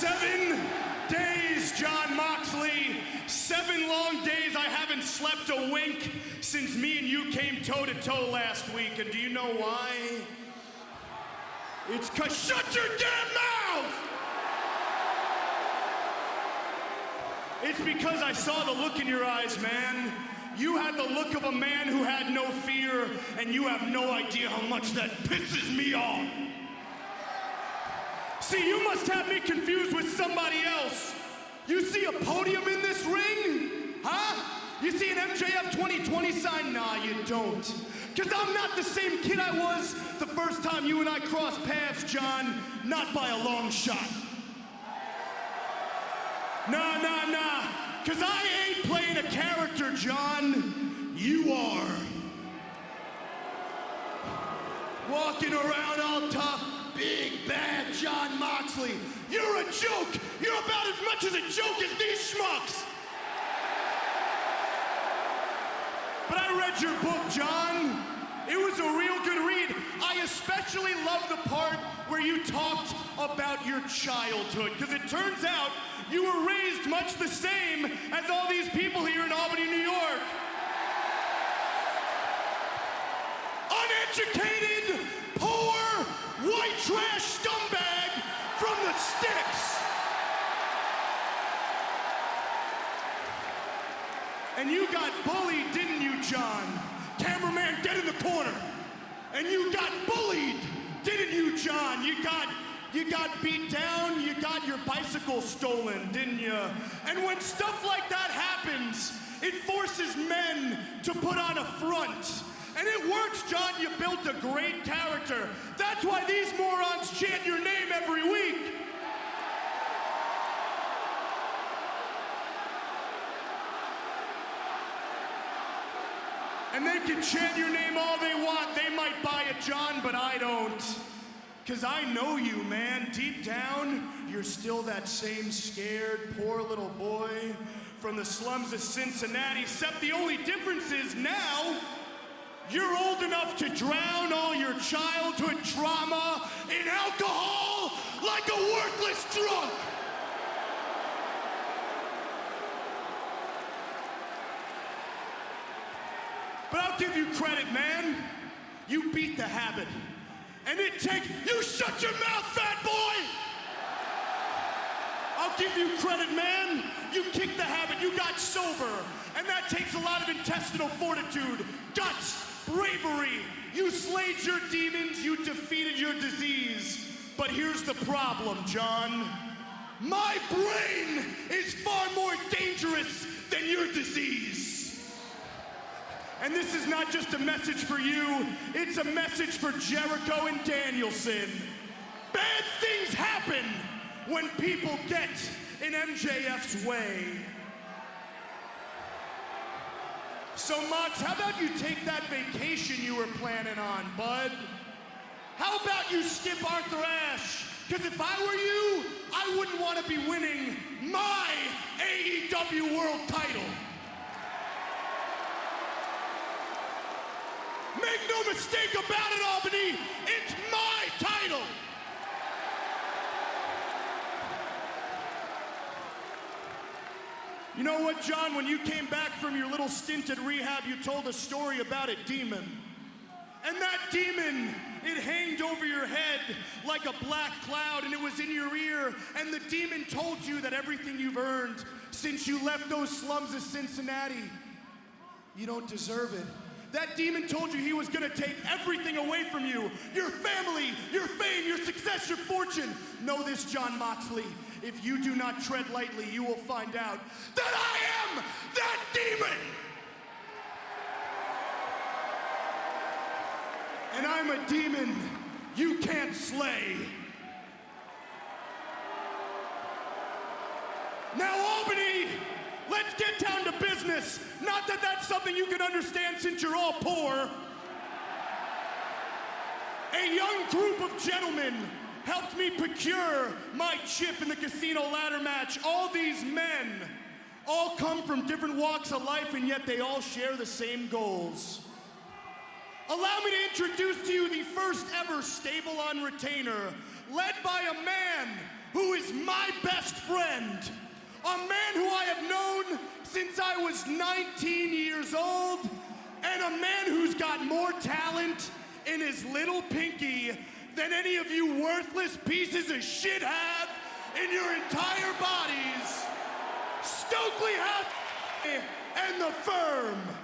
7 days, Jon Moxley. 7 long days. I haven't slept a wink since me and you came toe-to-toe last week. And do you know why? It's 'cause shut your damn mouth! It's because I saw the look in your eyes, man. You had the look of a man who had no fear, and you have no idea how much that pisses me off. See, you must have me confused with somebody else. You see a podium in this ring? Huh? You see an MJF 2020 sign? Nah, you don't. Because I'm not the same kid I was the first time you and I crossed paths, John. Not by a long shot. Nah. Because I ain't playing a character, John. You are. Walking around all tough, big, bad Jon Moxley. You're a joke. You're about as much as a joke as these schmucks. But I read your book, John. It was a real good read. I especially love the part where you talked about your childhood, because it turns out you were raised much the same as all these people here in Albany, New York. Uneducated, poor, white trash scumbag from the sticks. And you got bullied, didn't you, John? Cameraman, get in the corner. And you got bullied, didn't you, John? You got beat down, you got your bicycle stolen, didn't you? And when stuff like that happens, it forces men to put on a front. And it works, John. You built a great character. That's why these morons chant your name every week. And they can chant your name all they want. They might buy it, John, but I don't. Because I know you, man. Deep down, you're still that same scared, poor little boy from the slums of Cincinnati, except the only difference is now you're old enough to drown all your childhood trauma in alcohol like a worthless drunk. But I'll give you credit, man. You beat the habit. And it takes... You shut your mouth, fat boy! I'll give you credit, man. You kicked the habit. You got sober. And that takes a lot of intestinal fortitude, guts, bravery. You slayed your demons. You defeated your disease. But here's the problem, John. My brain is far more dangerous than your disease. And this is not just a message for you, it's a message for Jericho and Danielson. Bad things happen when people get in MJF's way. So Mox, how about you take that vacation you were planning on, bud? How about you skip Arthur Ashe? Because if I were you, I wouldn't want to be winning my AEW World title. Make no mistake about it, Albany, it's my title! You know what, John? When you came back from your little stint at rehab, you told a story about a demon. And that demon, it hanged over your head like a black cloud, and it was in your ear, and the demon told you that everything you've earned since you left those slums of Cincinnati, you don't deserve it. That demon told you he was gonna take everything away from you. Your family, your fame, your success, your fortune. Know this, Jon Moxley. If you do not tread lightly, you will find out that I am that demon! And I'm a demon you can't slay. Now, Albany, let's get down to business. Not that that's something you can understand since you're all poor. A young group of gentlemen helped me procure my chip in the casino ladder match. All these men all come from different walks of life, and yet they all share the same goals. Allow me to introduce to you the first ever stable on retainer, led by a man who is my best friend, a man who I have known since I was 19 years old, and a man who's got more talent in his little pinky than any of you worthless pieces of shit have in your entire bodies. Stokely Hathaway and the Firm.